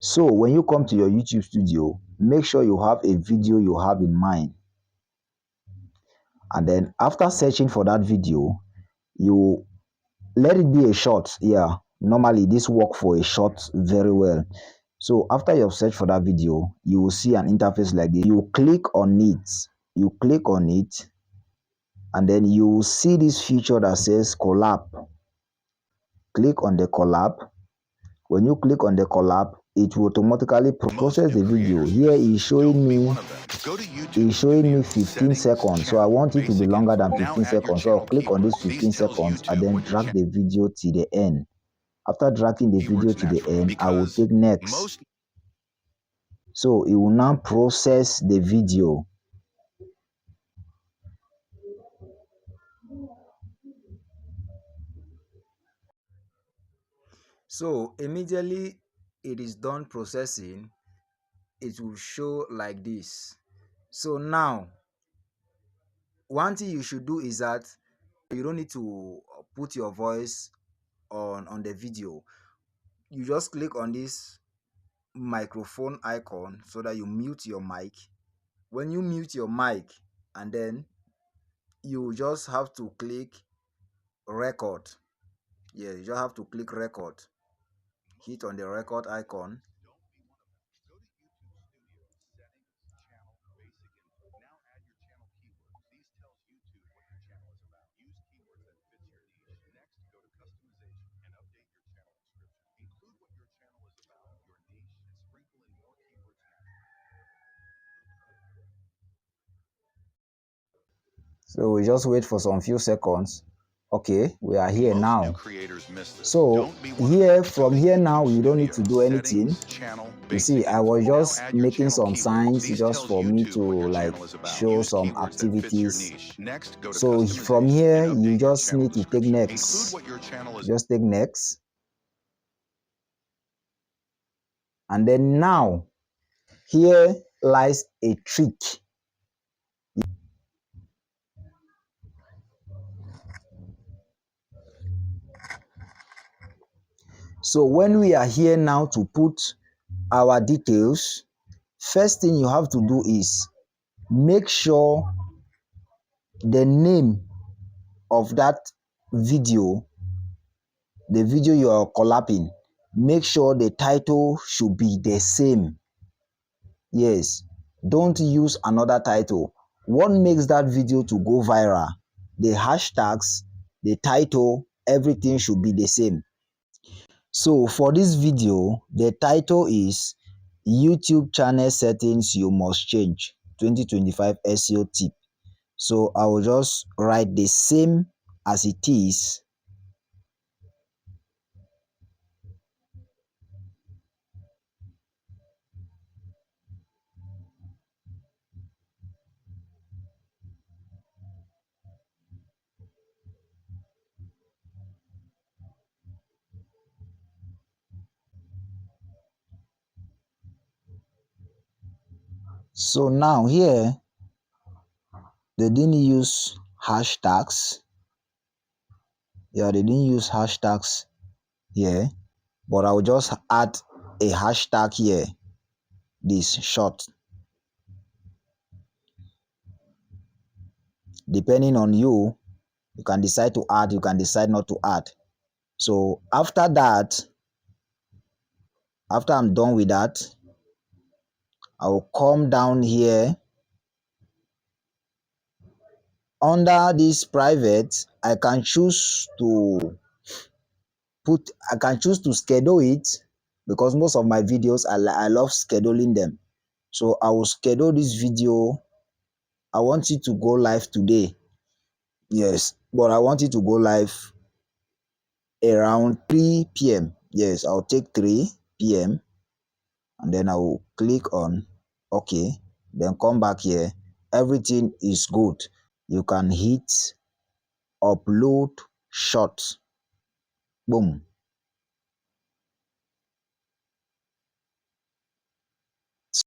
So when you come to your YouTube studio, make sure you have a video you have in mind. And then after searching for that video, you let it be a short. Yeah, normally this work for a short very well. So after you have searched for that video, you will see an interface like this. You click on it. You click on it, and then you will see this feature that says collab. Click on the collab. When you click on the collab, it will automatically process the video. Here is showing me 15 seconds, so I want it to be longer than 15 seconds. So I'll click on this 15 seconds and then drag the video to the end. After dragging the video to the end, I will take next. So it will now process the video. So immediately it is done processing, it will show like this. So now, one thing you should do is that you don't need to put your voice on the video. You just click on this microphone icon so that you mute your mic. When you mute your mic, and then you just have to click record. Yeah, you just have to click record. Hit on the record icon. So we just wait for some few seconds. Okay, we are here now. So here, from here now, you don't need to do anything. You see, I was just making some signs just for me to like show some activities. So from here, you just need to take next. Just take next. And then now, here lies a trick. So when we are here now to put our details, first thing you have to do is make sure the name of that video, the video you are collabing, make sure the title should be the same. Yes, don't use another title. What makes that video to go viral? The hashtags, the title, everything should be the same. So for this video, the title is YouTube channel settings you must change 2025 SEO tip. So I will just write the same as it is. So now here, they didn't use hashtags. Yeah, they didn't use hashtags here, but I will just add a hashtag here, this short. Depending on you, you can decide to add, you can decide not to add. So after that, after I'm done with that, I will come down here. Under this private, I can choose to schedule it, because most of my videos I love scheduling them. So I will schedule this video. I want it to go live today. Yes, but I want it to go live around 3 p.m. Yes, I'll take 3 p.m. and then I will click on OK. Then come back here. Everything is good. You can hit upload short. Boom.